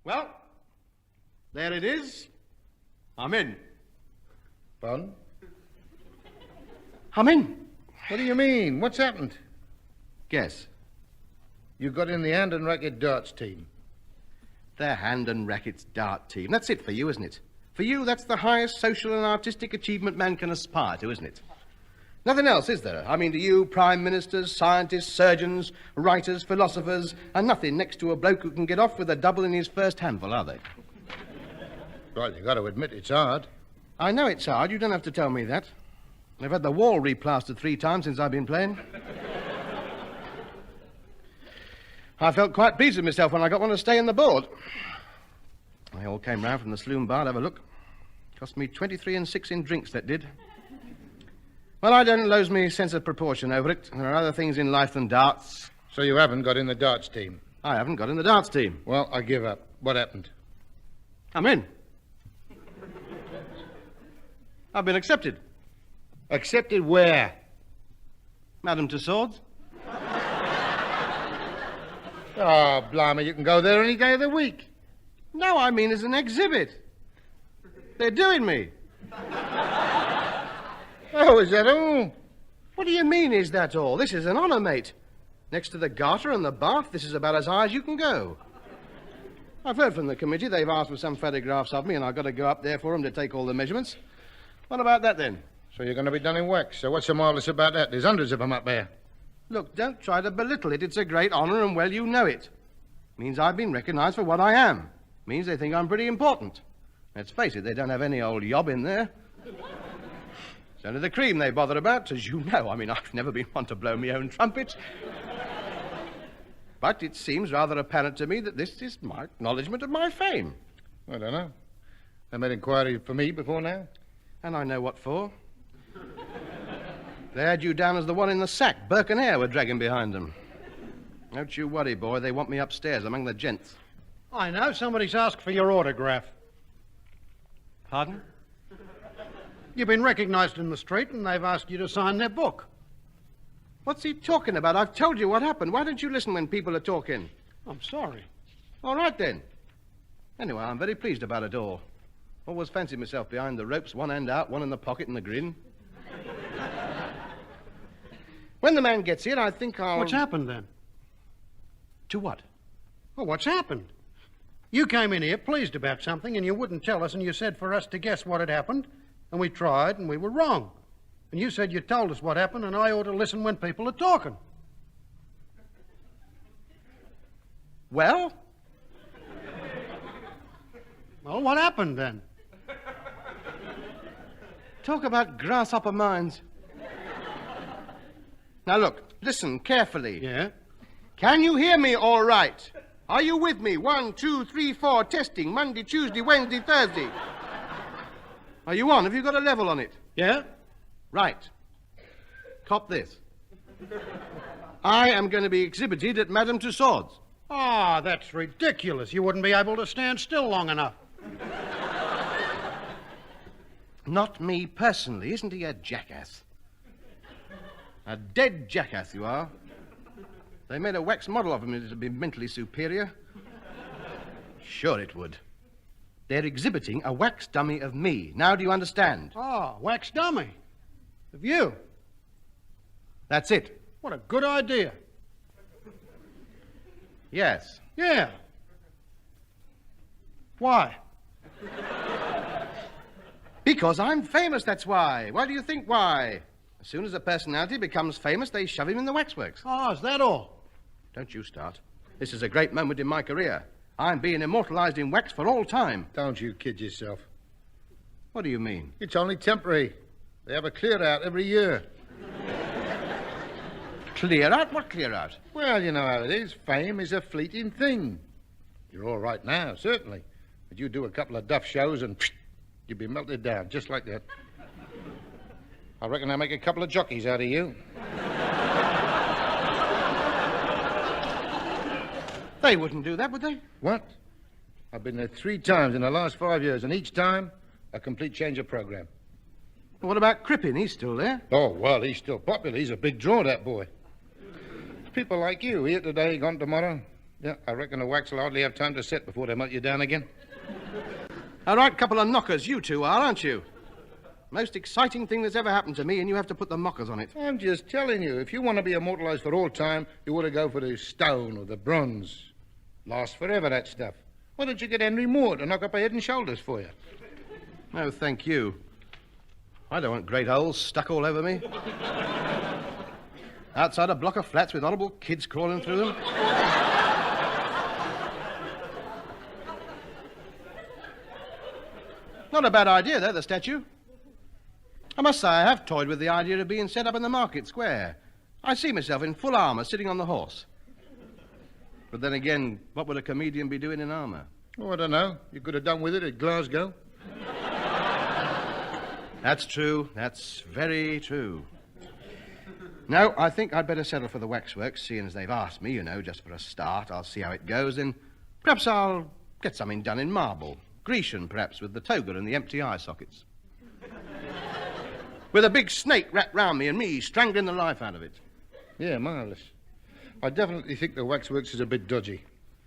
Well, there it is. I'm in. Pardon? I'm in. What do you mean? What's happened? Guess. You got in the hand and racket darts team. The hand and rackets dart team. That's it for you, isn't it? For you, that's the highest social and artistic achievement man can aspire to, isn't it? Nothing else, is there? I mean, to you, prime ministers, scientists, surgeons, writers, philosophers, are nothing next to a bloke who can get off with a double in his first handful, are they? Right, you got to admit it's hard. I know it's hard. You don't have to tell me that. I've had the wall replastered 3 times since I've been playing. I felt quite pleased with myself when I got one to stay in the board. They all came round from the saloon bar to have a look. Cost me 23 6 in drinks, that did. Well, I don't lose me sense of proportion over it. There are other things in life than darts. So you haven't got in the darts team? I haven't got in the darts team. Well, I give up. What happened? I'm in. I've been accepted. Accepted where? Madame Tussauds. Oh, blimey, you can go there any day of the week. No, I mean as an exhibit. They're doing me. Oh, is that all? What do you mean, is that all? This is an honour, mate. Next to the garter and the bath, this is about as high as you can go. I've heard from the committee. They've asked for some photographs of me, and I've got to go up there for them to take all the measurements. What about that, then? So you're going to be done in wax. So what's so marvellous about that? There's hundreds of them up there. Look, don't try to belittle it. It's a great honour, and well, you know it. Means I've been recognised for what I am. Means they think I'm pretty important. Let's face it, they don't have any old yob in there. It's only the cream they bother about, as you know. I mean, I've never been one to blow my own trumpet. But it seems rather apparent to me that this is my acknowledgement of my fame. I don't know. They made inquiry for me before now? And I know what for. They had you down as the one in the sack Burke and Hare were dragging behind them. Don't you worry, boy. They want me upstairs among the gents. I know. Somebody's asked for your autograph. Pardon? You've been recognised in the street and they've asked you to sign their book. What's he talking about? I've told you what happened. Why don't you listen when people are talking? I'm sorry. All right, then. Anyway, I'm very pleased about it all. Always fancied myself behind the ropes, one hand out, one in the pocket and a grin. When the man gets here, I think I'll... What's happened, then? To what? Well, what's happened? You came in here pleased about something and you wouldn't tell us, and you said for us to guess what had happened, and we tried and we were wrong. And you said you told us what happened and I ought to listen when people are talking. Well? Well, what happened, then? Talk about grasshopper minds. Now, look, listen carefully. Yeah? Can you hear me all right? Are you with me? 1, 2, 3, 4, testing. Monday, Tuesday, Wednesday, Thursday. Are you on? Have you got a level on it? Yeah? Right. Cop this. I am going to be exhibited at Madame Tussauds. Ah, that's ridiculous. You wouldn't be able to stand still long enough. Not me personally. Isn't he a jackass? A dead jackass, you are. They made a wax model of him. It'd be mentally superior. Sure it would. They're exhibiting a wax dummy of me. Now do you understand? Ah, wax dummy. Of you. That's it. What a good idea. Yes. Yeah. Why? Because I'm famous, that's why. Why do you think why? As soon as a personality becomes famous, they shove him in the waxworks. Oh, is that all? Don't you start. This is a great moment in my career. I'm being immortalized in wax for all time. Don't you kid yourself. What do you mean? It's only temporary. They have a clear-out every year. Clear out? What clear out? Well, you know how it is. Fame is a fleeting thing. You're all right now, certainly. But you do a couple of duff shows and you'd be melted down, just like that. I reckon I'll make a couple of jockeys out of you. They wouldn't do that, would they? What? I've been there 3 times in the last 5 years, and each time, a complete change of program. What about Crippen? He's still there. Oh, well, he's still popular. He's a big draw, that boy. People like you, here today, gone tomorrow. Yeah, I reckon the wax will hardly have time to set before they melt you down again. A right couple of knockers you two are, aren't you? Most exciting thing that's ever happened to me, and you have to put the mockers on it. I'm just telling you, if you want to be immortalised for all time, you ought to go for the stone or the bronze. Lasts forever, that stuff. Why don't you get Henry Moore to knock up a Head and Shoulders for you? No, thank you. I don't want great holes stuck all over me. Outside a block of flats with horrible kids crawling through them. Not a bad idea, though, the statue. I must say, I have toyed with the idea of being set up in the market square. I see myself in full armour, sitting on the horse. But then again, what would a comedian be doing in armour? Oh, I don't know. You could have done with it at Glasgow. That's true. That's very true. No, I think I'd better settle for the Waxwork, seeing as they've asked me, just for a start. I'll see how it goes, and perhaps I'll get something done in marble. Grecian, perhaps, with the toga and the empty eye sockets. With a big snake wrapped round me and me strangling the life out of it. Yeah, marvellous. I definitely think the Waxworks is a bit dodgy.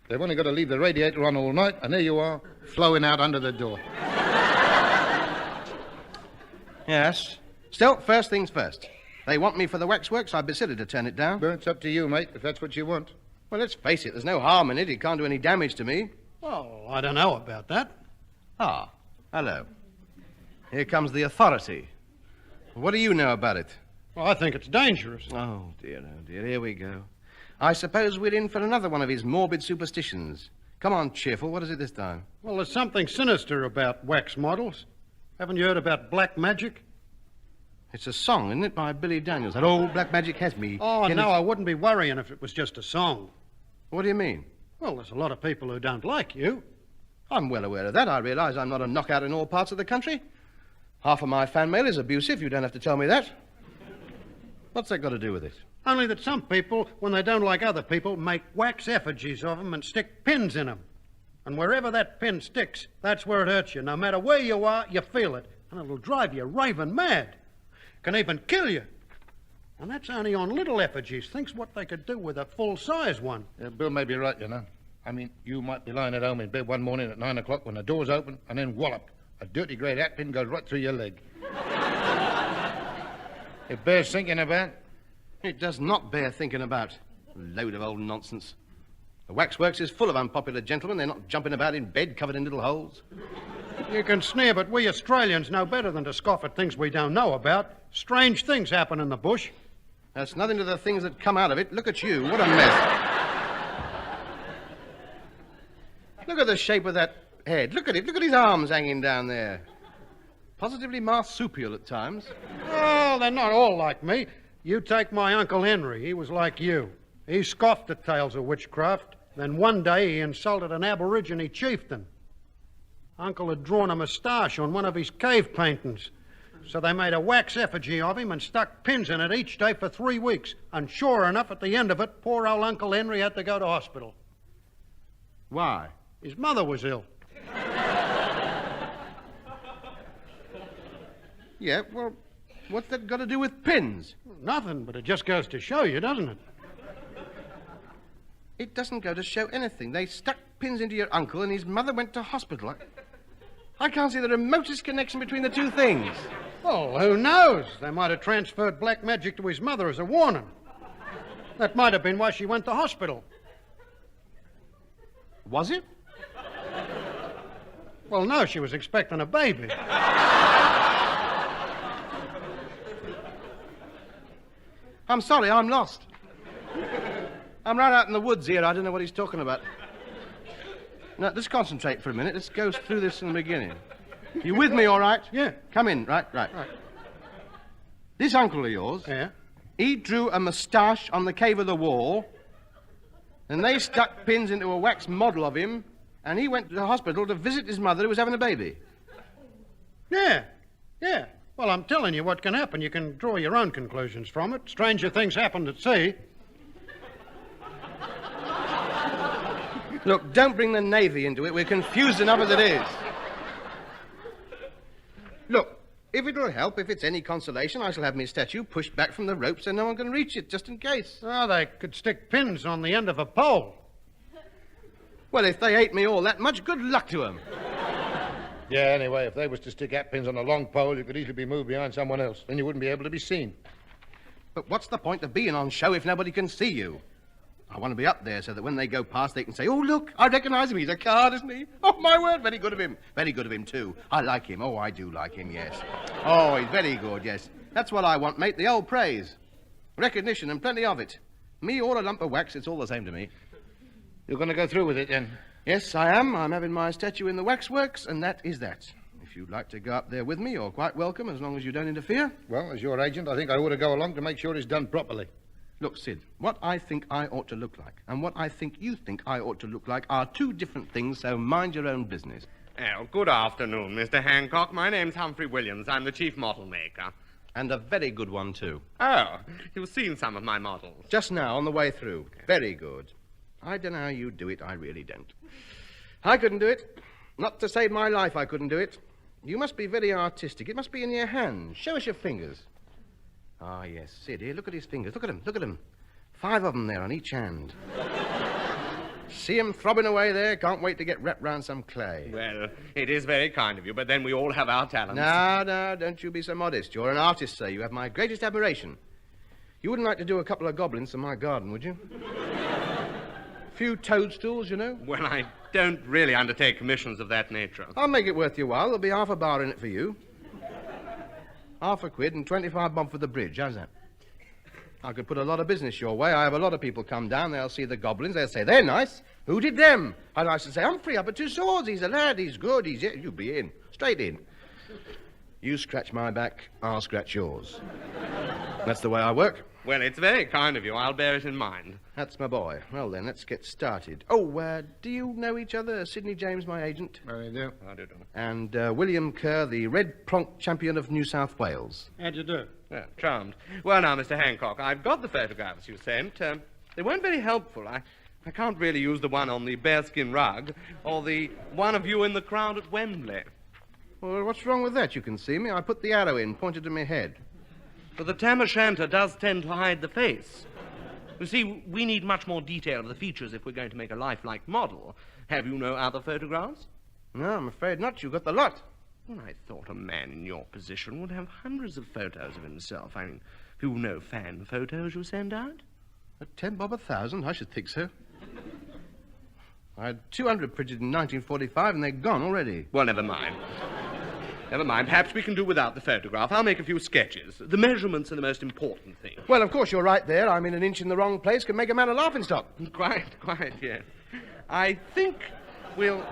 They've only got to leave the radiator on all night, and there you are, flowing out under the door. Yes. Still, first things first. They want me for the Waxworks. I'd be silly to turn it down. But it's up to you, mate, if that's what you want. Well, let's face it, there's no harm in it. It can't do any damage to me. Well, I don't know about that. Ah, hello. Here comes the authority. What do you know about it? Well, I think it's dangerous. Oh, dear, here we go. I suppose we're in for another one of his morbid superstitions. Come on, cheerful, what is it this time? Well, there's something sinister about wax models. Haven't you heard about black magic? It's a song, isn't it, by Billy Daniels? That old black magic has me. Oh, no, I wouldn't be worrying if it was just a song. What do you mean? Well, there's a lot of people who don't like you. I'm well aware of that. I realise I'm not a knockout in all parts of the country. Half of my fan mail is abusive. You don't have to tell me that. What's that got to do with it? Only that some people, when they don't like other people, make wax effigies of them and stick pins in them. And wherever that pin sticks, that's where it hurts you. No matter where you are, you feel it. And it'll drive you raving mad. Can even kill you. And that's only on little effigies. Think's what they could do with a full-size one. Yeah, Bill may be right, I mean, you might be lying at home in bed one morning at 9 o'clock when the door's open, and then wallop, a dirty grey hat pin goes right through your leg. It bears thinking about. It does not bear thinking about. Load of old nonsense. The Waxworks is full of unpopular gentlemen. They're not jumping about in bed covered in little holes. You can sneer, but we Australians know better than to scoff at things we don't know about. Strange things happen in the bush. That's nothing to the things that come out of it. Look at you. What a mess. Look at the shape of that head. Look at it. Look at his arms hanging down there. Positively marsupial at times. Oh, they're not all like me. You take my Uncle Henry. He was like you. He scoffed at tales of witchcraft. Then one day he insulted an Aborigine chieftain. Uncle had drawn a moustache on one of his cave paintings. So they made a wax effigy of him and stuck pins in it each day for 3 weeks. And sure enough, at the end of it, poor old Uncle Henry had to go to hospital. Why? His mother was ill. Yeah, well, what's that got to do with pins? Nothing, but it just goes to show you, doesn't it? It doesn't go to show anything. They stuck pins into your uncle and his mother went to hospital. I can't see the remotest connection between the two things. Well, who knows? They might have transferred black magic to his mother as a warning. That might have been why she went to hospital. Was it? Well, no, she was expecting a baby. I'm sorry, I'm lost. I'm right out in the woods here. I don't know what he's talking about. Now, let's concentrate for a minute. Let's go through this in the beginning. You with me, all right? Yeah. Come in. Right. This uncle of yours, Yeah? he drew a moustache on the cave of the wall, and they stuck pins into a wax model of him, and he went to the hospital to visit his mother who was having a baby. Yeah. Well, I'm telling you what can happen. You can draw your own conclusions from it. Stranger things happened at sea. Look, don't bring the Navy into it. We're confused enough as it is. Look, if it'll help, if it's any consolation, I shall have my statue pushed back from the rope so no one can reach it, just in case. Oh, they could stick pins on the end of a pole. Well, if they hate me all that much, good luck to them. Yeah, anyway, if they was to stick hat pins on a long pole, you could easily be moved behind someone else. Then you wouldn't be able to be seen. But what's the point of being on show if nobody can see you? I want to be up there so that when they go past, they can say, oh, look, I recognize him. He's a card, isn't he? Oh, my word, very good of him. Very good of him, too. I like him. Oh, I do like him, yes. Oh, he's very good, yes. That's what I want, mate, the old praise. Recognition and plenty of it. Me or a lump of wax, it's all the same to me. You're going to go through with it, then? Yes, I am. I'm having my statue in the Waxworks, and that is that. If you'd like to go up there with me, you're quite welcome, as long as you don't interfere. Well, as your agent, I think I ought to go along to make sure it's done properly. Look, Sid, what I think I ought to look like and what I think you think I ought to look like are two different things, so mind your own business. Oh, good afternoon, Mr. Hancock. My name's Humphrey Williams. I'm the chief model maker. And a very good one, too. Oh, you've seen some of my models. Just now, on the way through. Very good. I don't know how you do it. I really don't. I couldn't do it. Not to save my life, I couldn't do it. You must be very artistic. It must be in your hands. Show us your fingers. Ah, yes, Sid, here, look at his fingers. Look at them. 5 of them there on each hand. See him throbbing away there? Can't wait to get wrapped round some clay. Well, it is very kind of you, but then we all have our talents. No, don't you be so modest. You're an artist, sir. You have my greatest admiration. You wouldn't like to do a couple of goblins in my garden, would you? A few toadstools, you know. Well, I don't really undertake commissions of that nature. I'll make it worth your while. There'll be half a bar in it for you. £1 and 25 bob for the bridge. How's that? I could put a lot of business your way. I have a lot of people come down. They'll see the goblins. They'll say, they're nice. Who did them? And I should say, Humphrey up at 2 Swords. He's a lad. He's good. You be in. Straight in. You scratch my back, I'll scratch yours. That's the way I work. Well, it's very kind of you. I'll bear it in mind. That's my boy. Well, then, let's get started. Oh, do you know each other? Sid James, my agent. I do. I do. And William Kerr, the Red Pronk champion of New South Wales. How'd you do? Yeah, charmed. Well, now, Mr. Hancock, I've got the photographs you sent. They weren't very helpful. I can't really use the one on the bearskin rug or the one of you in the crowd at Wembley. Well, what's wrong with that? You can see me. I put the arrow in, pointed to my head. But the tam o' shanter does tend to hide the face. You see, we need much more detail of the features if we're going to make a lifelike model. Have you no other photographs? No, I'm afraid not. You got the lot. Well, I thought a man in your position would have hundreds of photos of himself. I mean, you know fan photos you send out? At 10 bob 1,000? I should think so. I had 200 printed in 1945, and they're gone already. Well, never mind. Never mind. Perhaps we can do without the photograph. I'll make a few sketches. The measurements are the most important thing. Well, of course, you're right there. I'm in an inch in the wrong place. Can make a man a laughingstock. Quite, yes. I think we'll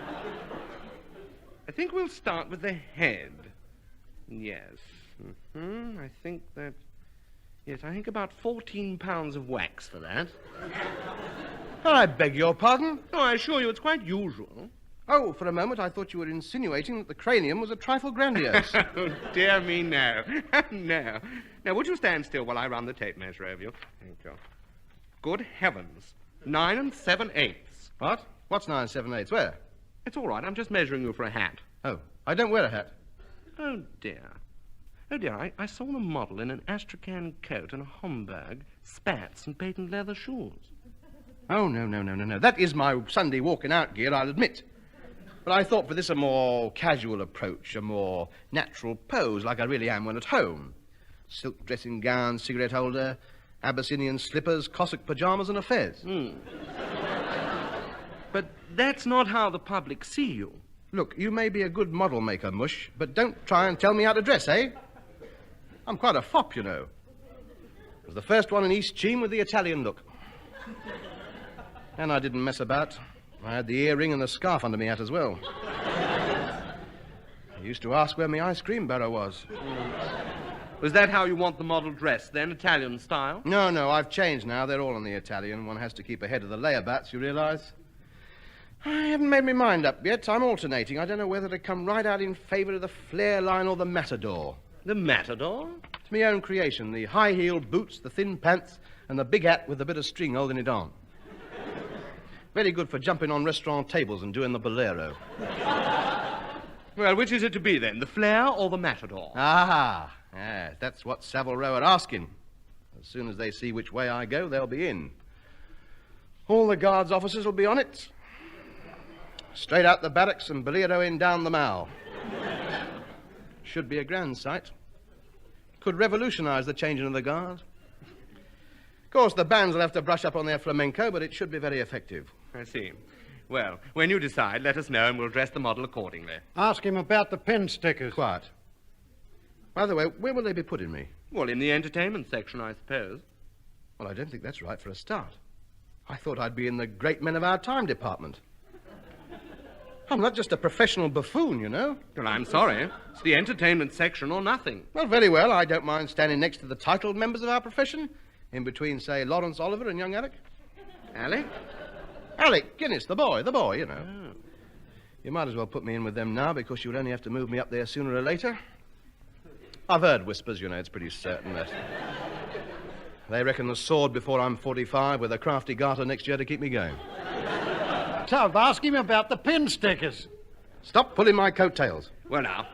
start with the head. Yes. I think that... Yes, I think about 14 pounds of wax for that. I beg your pardon? Oh, I assure you it's quite usual. Oh, for a moment I thought you were insinuating that the cranium was a trifle grandiose. Oh, dear me, no. No. Now, would you stand still while I run the tape measure over you? Thank you. Good heavens. 9 7/8. What? What's 9 7/8? Where? It's all right. I'm just measuring you for a hat. Oh, I don't wear a hat. Oh, dear. Oh, dear, I saw the model in an astrakhan coat and a Homburg, spats, and patent leather shoes. Oh, no. That is my Sunday walking out gear, I'll admit. But I thought for this a more casual approach, a more natural pose, like I really am when at home. Silk dressing gown, cigarette holder, Abyssinian slippers, Cossack pyjamas, and a fez. But that's not how the public see you. Look, you may be a good model maker, Mush, but don't try and tell me how to dress, eh? I'm quite a fop, you know. I was the first one in East Cheam with the Italian look. And I didn't mess about. I had the earring and the scarf under me hat as well. I used to ask where my ice cream barrow was. Was that how you want the model dressed, then, Italian style? No, I've changed now. They're all in the Italian. One has to keep ahead of the layabouts, you realise? I haven't made my mind up yet. I'm alternating. I don't know whether to come right out in favour of the flare line or the matador. The matador? It's my own creation. The high-heeled boots, the thin pants, and the big hat with a bit of string holding it on. Very good for jumping on restaurant tables and doing the bolero. Well, which is it to be, then? The flare or the matador? Ah, yes, that's what Savile Row are asking. As soon as they see which way I go, they'll be in. All the guards' officers will be on it. Straight out the barracks and bolero down the Mall. Should be a grand sight. Could revolutionize the changing of the guard. Of course, the bands will have to brush up on their flamenco, but it should be very effective. I see. Well, when you decide, let us know and we'll dress the model accordingly. Ask him about the pin stickers. Quiet. By the way, where will they be putting me? Well, in the entertainment section, I suppose. Well, I don't think that's right for a start. I thought I'd be in the great men of our time department. I'm not just a professional buffoon, you know. Well, I'm sorry. It's the entertainment section or nothing. Well, very well. I don't mind standing next to the titled members of our profession, in between, say, Lawrence Oliver and young Alec. Alec? Alec Guinness, the boy, you know. Oh. You might as well put me in with them now, because you'll only have to move me up there sooner or later. I've heard whispers, you know. It's pretty certain that they reckon the sword before I'm 45 with a crafty garter next year to keep me going. Tub, ask him about the pin stickers. Stop pulling my coattails. Well, now,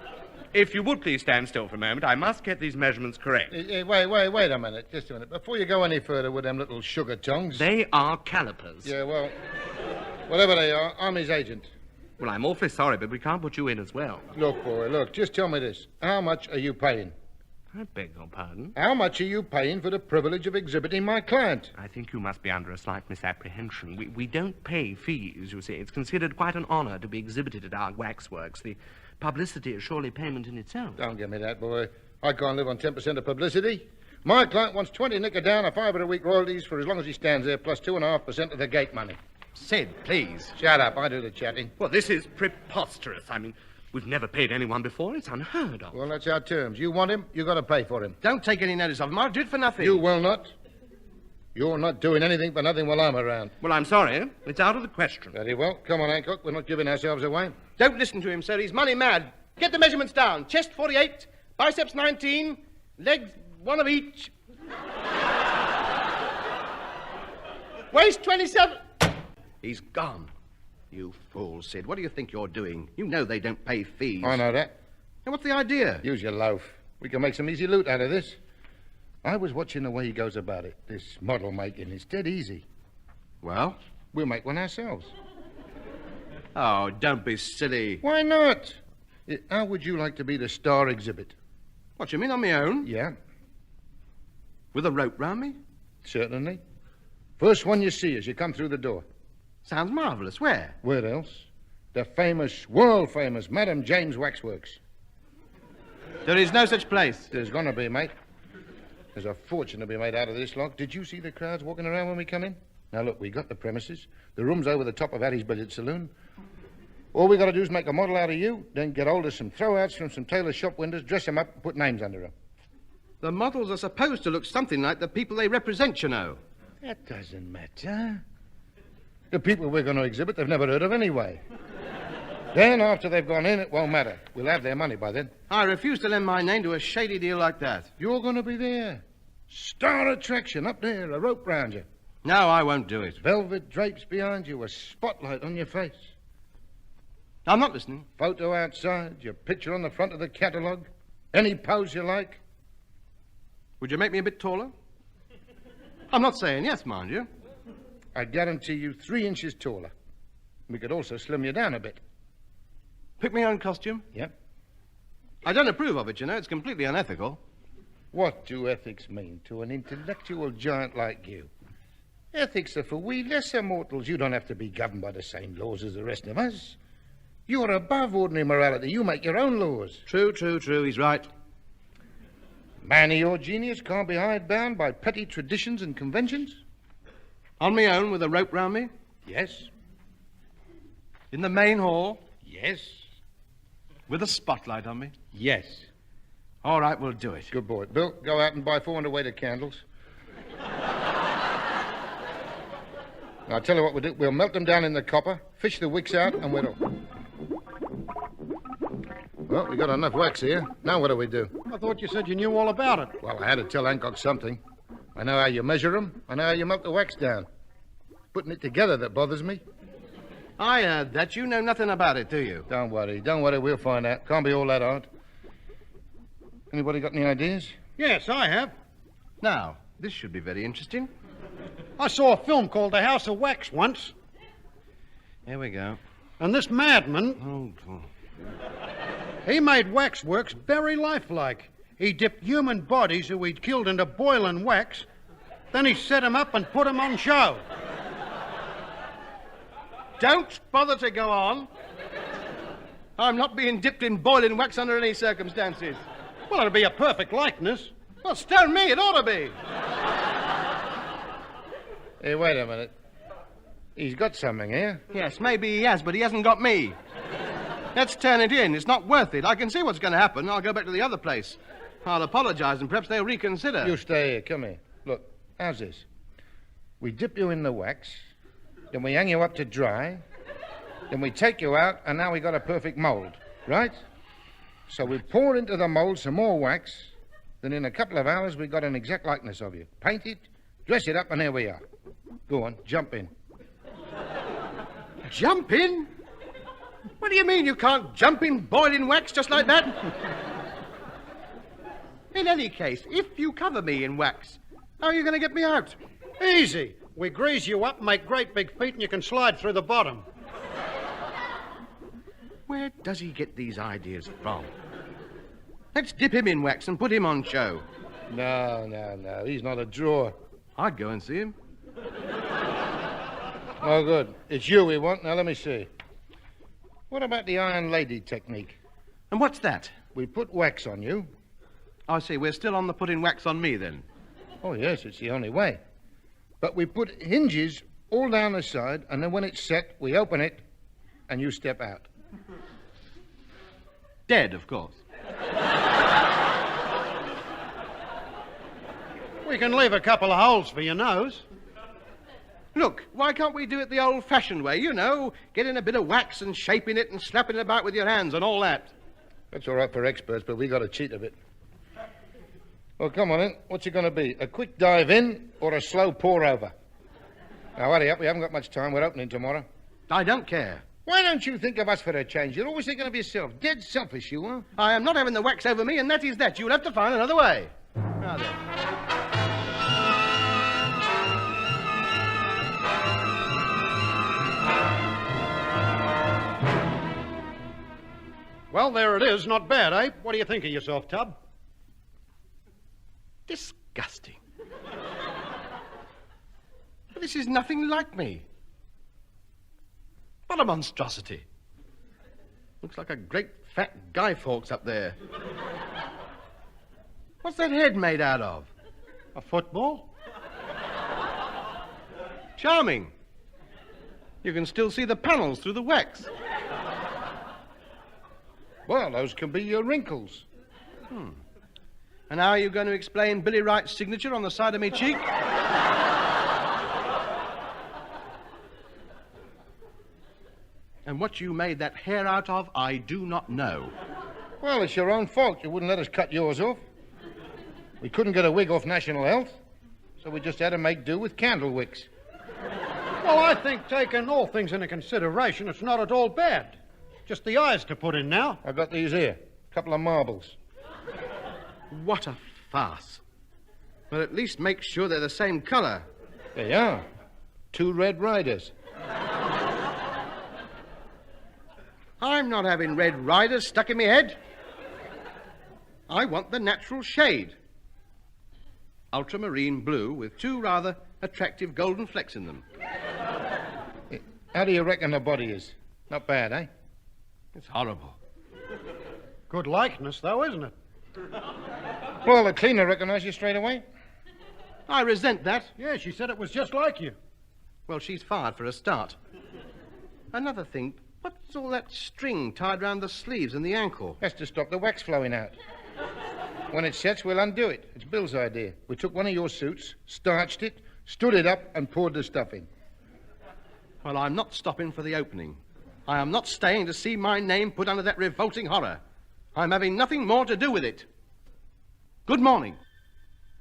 if you would please stand still for a moment, I must get these measurements correct. Wait a minute. Just a minute. Before you go any further with them little sugar tongs... They are calipers. Yeah, well, whatever they are, I'm his agent. Well, I'm awfully sorry, but we can't put you in as well. Look, boy, look, just tell me this. How much are you paying? I beg your pardon? How much are you paying for the privilege of exhibiting my client? I think you must be under a slight misapprehension. We don't pay fees, you see. It's considered quite an honor to be exhibited at our waxworks. The publicity is surely payment in itself. Don't give me that, boy. I can't live on 10% of publicity. My client wants 20 knicker down and 5 a week royalties for as long as he stands there, plus 2.5% of the gate money. Sid, please. Shut up. I do the chatting. Well, this is preposterous. I mean, we've never paid anyone before. It's unheard of. Well, that's our terms. You want him, you got to pay for him. Don't take any notice of him. I'll do it for nothing. You will not. You're not doing anything for nothing while I'm around. Well, I'm sorry. It's out of the question. Very well. Come on, Hancock. We're not giving ourselves away. Don't listen to him, sir. He's money mad. Get the measurements down. Chest 48, biceps 19, legs 1 of each. Waist 27. He's gone. You fool, Sid. What do you think you're doing? You know they don't pay fees. I know that. And what's the idea? Use your loaf. We can make some easy loot out of this. I was watching the way he goes about it. This model making. It's dead easy. Well? We'll make one ourselves. Oh, don't be silly. Why not? How would you like to be the star exhibit? What, you mean on my own? Yeah. With a rope round me? Certainly. First one you see as you come through the door. Sounds marvellous. Where? Where else? The famous, world-famous Madam James Waxworks. There is no such place. There's gonna be, mate. There's a fortune to be made out of this lot. Did you see the crowds walking around when we come in? Now, look, we got the premises. The room's over the top of Hattie's billiard saloon. All we got to do is make a model out of you, then get hold of some throwouts from some tailor shop windows, dress them up, and put names under them. The models are supposed to look something like the people they represent, you know. That doesn't matter. The people we're going to exhibit, they've never heard of anyway. Then, after they've gone in, it won't matter. We'll have their money by then. I refuse to lend my name to a shady deal like that. You're going to be there. Star attraction up there, a rope round you. No, I won't do it. Velvet drapes behind you, a spotlight on your face. I'm not listening. Photo outside, your picture on the front of the catalogue. Any pose you like. Would you make me a bit taller? I'm not saying yes, mind you. I guarantee you 3 inches taller. We could also slim you down a bit. Pick me own costume? Yep. I don't approve of it, you know. It's completely unethical. What do ethics mean to an intellectual giant like you? Ethics are for we lesser mortals. You don't have to be governed by the same laws as the rest of us. You're above ordinary morality. You make your own laws. True. He's right. Man of your genius can't be hidebound by petty traditions and conventions. On me own with a rope round me? Yes. In the main hall? Yes. With a spotlight on me? Yes. All right, we'll do it. Good boy. Bill, go out and buy 400 weight of candles. Now, I'll tell you what we'll do. We'll melt them down in the copper, fish the wicks out, and we'll... Well, we got enough wax here. Now what do we do? I thought you said you knew all about it. Well, I had to tell Hancock something. I know how you measure them. I know how you melt the wax down. Putting it together that bothers me. I heard that. You know nothing about it, do you? Don't worry. We'll find out. Can't be all that hard. Anybody got any ideas? Yes, I have. Now, this should be very interesting. I saw a film called The House of Wax once. Here we go. And this madman, Oh. he made Waxworks very lifelike. He dipped human bodies who he'd killed into boiling wax, then he set 'em up and put 'em on show. Don't bother to go on. I'm not being dipped in boiling wax under any circumstances. Well, it'll be a perfect likeness. Well, stone me, it ought to be. Hey, wait a minute. He's got something here. Yes, maybe he has, but he hasn't got me. Let's turn it in. It's not worth it. I can see what's going to happen. I'll go back to the other place. I'll apologize, and perhaps they'll reconsider. You stay here. Come here. Look, how's this? We dip you in the wax, then we hang you up to dry, then we take you out, and now we got a perfect mold, right? So we pour into the mold some more wax, then in a couple of hours we got an exact likeness of you. Paint it, dress it up, and there we are. Go on, jump in. Jump in? What do you mean you can't jump in boiling wax just like that? In any case, if you cover me in wax, how are you going to get me out? Easy. We grease you up, make great big feet, and you can slide through the bottom. Where does he get these ideas from? Let's dip him in wax and put him on show. No. He's not a drawer. I'd go and see him. Oh, good. It's you we want. Now, let me see. What about the Iron Lady technique? And what's that? We put wax on you. I see. We're still on the putting wax on me, then. Oh, yes, it's the only way. But we put hinges all down the side, and then when it's set, we open it, and you step out. Dead, of course. We can leave a couple of holes for your nose. Look, why can't we do it the old-fashioned way? You know, get in a bit of wax and shaping it and slapping it about with your hands and all that. That's all right for experts, but we got to cheat a bit. Well, come on in. What's it going to be? A quick dive in or a slow pour over? Now, hurry up. We haven't got much time. We're opening tomorrow. I don't care. Why don't you think of us for a change? You're always thinking of yourself. Dead selfish, you are. I am not having the wax over me, and that is that. You'll have to find another way. Now then. Well, there it is. Not bad, eh? What do you think of yourself, Tub? Disgusting. But this is nothing like me. What a monstrosity. Looks like a great fat Guy Fawkes up there. What's that head made out of? A football? Charming. You can still see the panels through the wax. Well, those can be your wrinkles. And how are you going to explain Billy Wright's signature on the side of me cheek? And what you made that hair out of, I do not know. Well, it's your own fault. You wouldn't let us cut yours off. We couldn't get a wig off National Health, so we just had to make do with candle wicks. Well, I think, taking all things into consideration, it's not at all bad. Just the eyes to put in now. I've got these here. A couple of marbles. What a farce. Well, at least make sure they're the same colour. They are. 2 Red Riders. I'm not having Red Riders stuck in my head. I want the natural shade. Ultramarine blue with 2 rather attractive golden flecks in them. How do you reckon the body is? Not bad, eh? It's horrible. Good likeness, though, isn't it? Well, the cleaner recognized you straight away. I resent that. Yeah, she said it was just like you. Well, she's fired for a start. Another thing, what's all that string tied round the sleeves and the ankle? That's to stop the wax flowing out. When it sets, we'll undo it. It's Bill's idea. We took one of your suits, starched it, stood it up, and poured the stuff in. Well, I'm not stopping for the opening. I am not staying to see my name put under that revolting horror. I'm having nothing more to do with it. Good morning.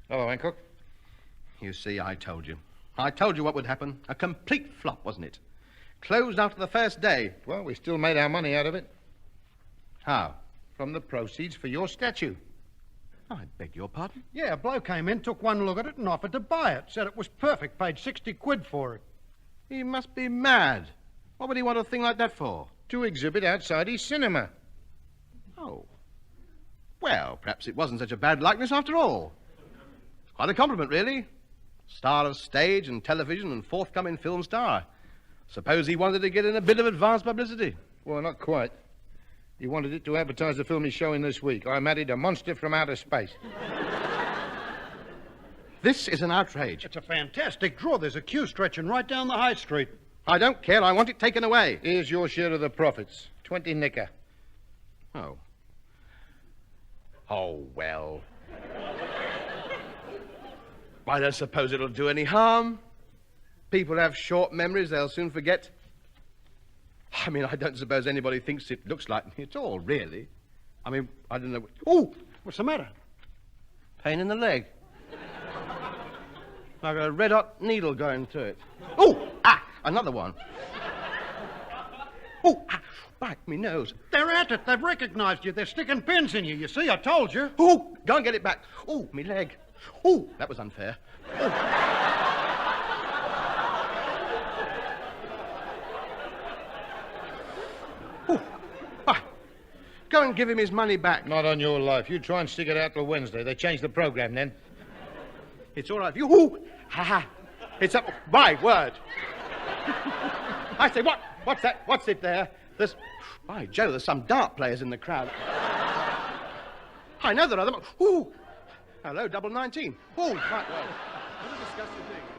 Hello, Hancock. You see, I told you. I told you what would happen. A complete flop, wasn't it? Closed after the first day. Well, we still made our money out of it. How? From the proceeds for your statue. I beg your pardon? Yeah, a bloke came in, took one look at it, and offered to buy it. Said it was perfect, paid 60 quid for it. He must be mad. What would he want a thing like that for? To exhibit outside his cinema. Oh. Well, perhaps it wasn't such a bad likeness after all. It's quite a compliment, really. Star of stage and television and forthcoming film star. Suppose he wanted to get in a bit of advance publicity. Well, not quite. He wanted it to advertise the film he's showing this week. I married a monster from outer space. This is an outrage. It's a fantastic draw. There's a queue stretching right down the high street. I don't care. I want it taken away. Here's your share of the profits. 20 nicker. Oh. Oh, well. I don't suppose it'll do any harm. People have short memories. They'll soon forget. I mean, I don't suppose anybody thinks it looks like me at all, really. I mean, I don't know. Oh, What's the matter? pain in the leg. Like a red-hot needle going through it. Oh, another one. Oh, bite me nose. They're at it. They've recognized you. They're sticking pins in you. You see, I told you. Oh, go and get it back. Oh, me leg. Oh, that was unfair. Go and give him his money back. Not on your life. You try and stick it out till Wednesday. They changed the program then. It's all right for you. Ooh, ha. It's up. My word. I say, what's that? What's it there? There's, by Joe, there's some dart players in the crowd. I know there are them. Ooh, hello, double 19. Ooh, my word. What a disgusting thing.